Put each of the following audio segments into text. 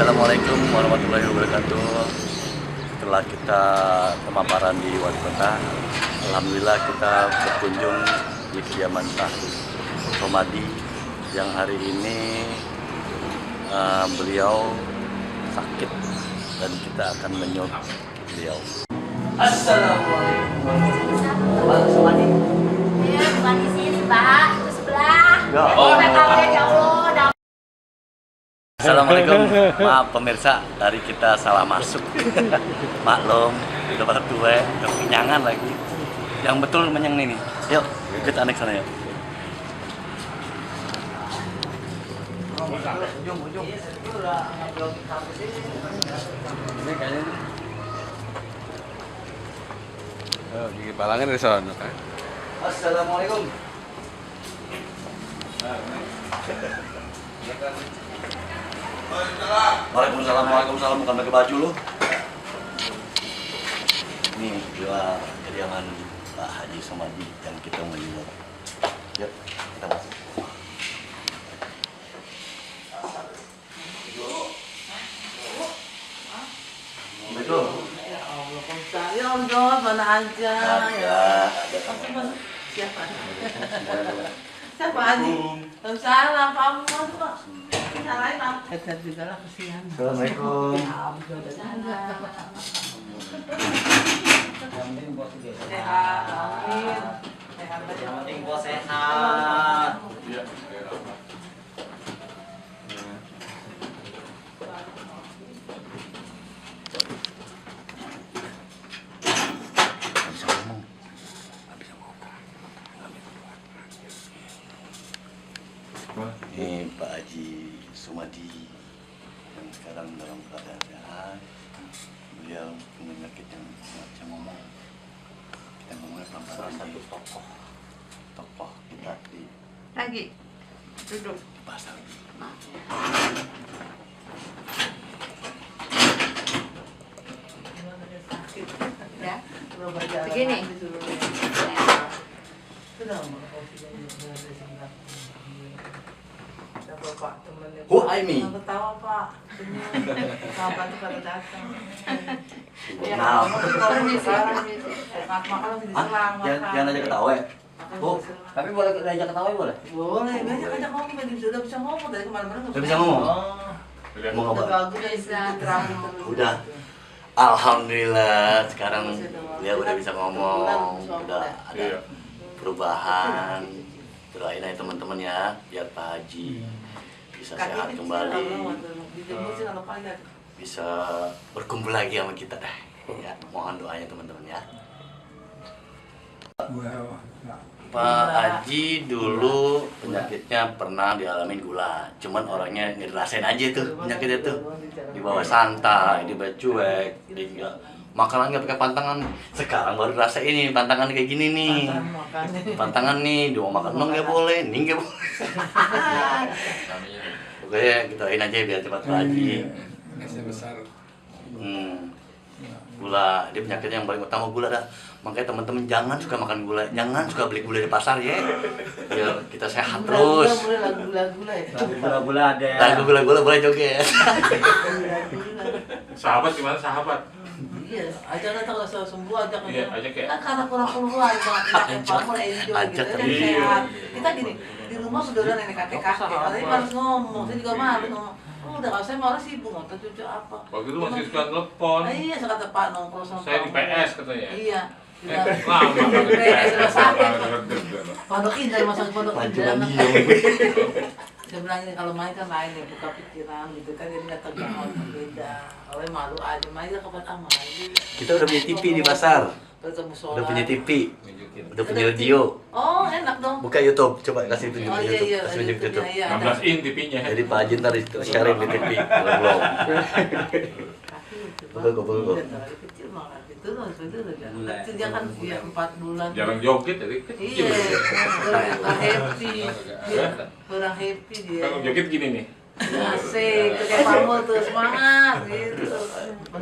Assalamualaikum warahmatullahi wabarakatuh. Setelah kita pemaparan di wali kota, alhamdulillah kita berkunjung di kediaman Pak Somadi yang hari ini beliau sakit dan kita akan menyuruh beliau. Assalamualaikum Pak Somadi. Iya, bukan di sini, Pak. Itu sebelah. Ya. Ya Allah. Assalamualaikum, maaf pemirsa, dari kita salah masuk. Maklum, udah pada tua, udah kenyangan lagi. Yang betul menyang ini. Yuk, kita aneks sana yuk. Ujung. Ini kayaknya. Oh, gigi palangnya dari sana kan? Assalamualaikum. Waalaikumsalam, bukan pakai baju lu. Ini dua kediaman Pak Haji Somadi yang kita mau lihat. Yuk, kita masuk. Assalamualaikum. Ya Allah, ya Allah, mana aja ya. Siapa? Siapa Haji? Salam, kamu Pak. Salahin Pak. Kita juga lah kesian. Assalamualaikum. Sehat, amin. Sehat aja. Yang penting bos sehat. Ini Pak Haji Somadi yang sekarang dalam keadaan sehat. Beliau punya penyakit yang macam ngomong. Kita ngomongnya salah satu tokoh kita di Lagi duduk. pasar. Ya. Begini. Bapak temennya. Who I me? Ketawa Pak. Kapan tuh pada datang. Nah. Makan di selang. Jangan aja ketawa ya. Oh, tapi boleh diajak ketawa boleh? Boleh, banyak ngomong tadi sudah bisa ngomong dari kemarin-kemarin. Udah bisa ngomong? Mau Udah kabar? bagus ya Instagram. Udah. Alhamdulillah sekarang dia udah bisa ngomong, udah ada perubahan. Doain aja teman-teman ya, biar Pak Haji bisa sehat kembali, bisa berkumpul lagi sama kita dah. Ya, mohon doanya teman-teman ya. Pak Haji dulu penyakitnya pernah dialamin gula, cuman orangnya ngerasain aja tuh penyakitnya tuh, dibawa santai, dibawa cuek, dia juga makanan nggak pakai pantangan. Sekarang baru rasa ini pantangan kayak gini nih, pantangan nih, dua makan nggak boleh, nih nggak boleh. Pokoknya kita doain aja biar cepat Pak Haji. Besar. Gula, dia penyakitnya yang paling utama gula dah. Makanya teman-teman jangan suka makan gula, jangan suka beli gula di pasar ya. Biar kita sehat terus. Gula-gula ya. Gula-gula ada. Lagu gula-gula boleh joget. Sahabat gimana sahabat? Iya, ajak nanti kalau sudah sembuh ajak Iya, ajak ya. Kan karena kurang keluar, kita mulai enjoy Ajak gitu, tapi. sehat. Kita gini, di rumah sudah ada nenek kakek, tapi harus ngomong, saya juga malu ngomong. Oh, udah kalau saya malah sibuk, nggak tahu cucu apa. Waktu itu masih suka telepon. Iya, saya kata Pak nongkrong sama Saya di kamu. PS katanya. Iya. Lama Di PS rumah sakit. katanya. Pondok Indah, masuk Pondok Indah. Pancuran dia. Saya bilang ini kalau main kan lain ya, buka pikiran gitu kan, jadi nggak tegang beda. Kalau malu aja, main ke kapan aman. Kita udah punya TV di pasar. Ketemu sholat. Udah punya TV. Udah punya radio. Oh, enak dong. Buka YouTube, coba kasih tunjuk Oh di iya YouTube, iya. kasih tunjuk di YouTube. Iya, 16 in TV-nya. Jadi Pak Haji ntar itu sharing di TV. Belum. Betul. Kecil malah gitu loh, kecil dia kan dia 4 bulan. Jarang joget jadi kecil. Iya, kurang happy. Kurang happy dia. Kalau joget gini nih. Asik, kayak kamu tuh semangat gitu.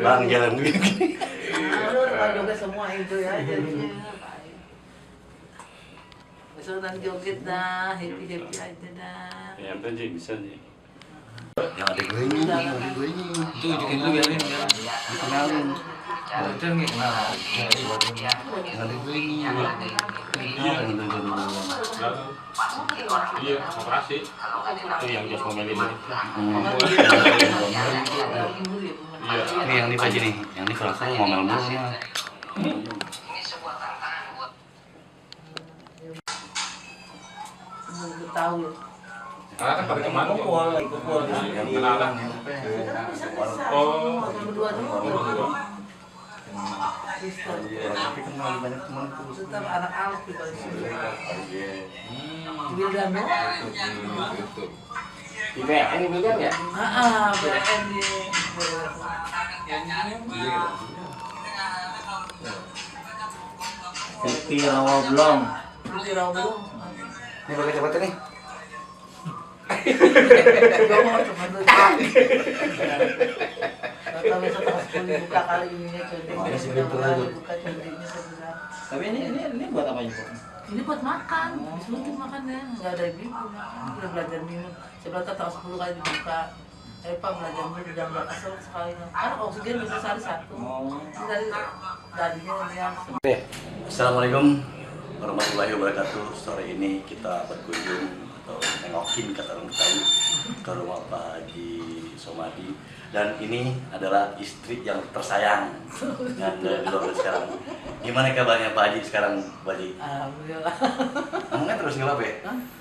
Bang jalan begini. Aduh, kalau joget semua enjoy aja dia. Besok nanti joget dah, happy aja dah. Ya, bisa sih. Yang adik gue ini, Itu ujukin dulu biarin. dikenalin. Itu nggak kenal. Yang adik gue ini, dikenalin dulu. Iya, operasi. Itu yang just ngomelin ini. Iya. Ini yang ini Pak Haji nih, yang ini kalau saya ngomel mulu mah. Tahu. Karena kan pada kemana? Yang kenalan ya. Oh. Berdua dulu. Iya, tapi kenal di banyak teman tuh. Tetap anak Alf di balik sini. Iya. Wildan doang. Gitu. Di BN ini kan ya? BN di. Pipi rawa belum. Di Rawabelong. Ini pakai cepet nih. Gak mau cuma tuh. Kalau setelah 10 buka kali ini buka cundinya sebelah. Tapi ini buat apa ya, Pak? Ini buat makan, disebutin makannya, nggak ada ibu udah belajar minum. Sebelah tanggal 10 kali dibuka. Pak belajar minum jam berapa sekali. Karena oksigen bisa sehari satu. Dari dadinya yang Assalamualaikum warahmatullahi wabarakatuh. Sore ini kita berkunjung atau nengokin kata orang Betawi ke rumah Pak Haji Somadi, dan ini adalah istri yang tersayang yang dari luar sekarang. Gimana kabarnya Pak Haji sekarang, Pak Haji? alhamdulillah. Ngomongnya terus ngelap ya?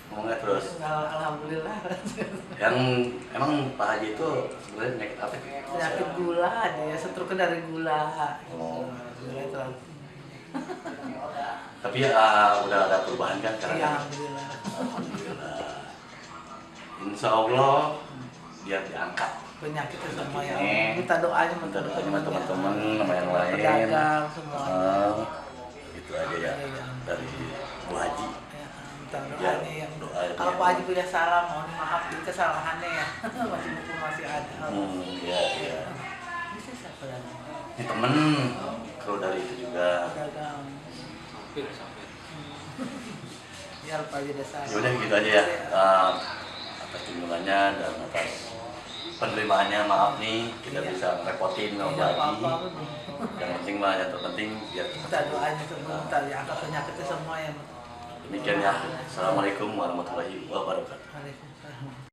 Ngomongnya terus. Alhamdulillah. Yang emang Pak Haji itu sebenarnya penyakit apa? Penyakit gula aja ya, setruknya dari gula. Oh. Gula itu. Tapi udah ada perubahan kan sekarang? Iya, alhamdulillah. Alhamdulillah. Insya Allah dia diangkat. Penyakitnya semua ya. Penyakitnya. Minta doanya Minta doanya sama teman-teman sama yang lain. Pedagang semua. Itu aja ya dari Bu Haji. Ya, minta Ya, doanya yang doa ya. kalau Pak Haji punya salah, mohon maaf di kesalahannya ya. masih ada. Iya, iya. Bisa siapa lagi? Ini temen kru dari itu juga. Pedagang. Biar Pak Haji desa. Ya udah gitu aja ya. Atas kunjungannya dan atas penerimaannya, maaf nih kita Iya. bisa ngerepotin sama Bu Tidak Haji. apa-apa. Yang penting mah, yang terpenting biar Minta doanya semua, minta diangkat penyakitnya semua ya. demikian ya. Assalamualaikum warahmatullahi wabarakatuh. Waalaikumsalam.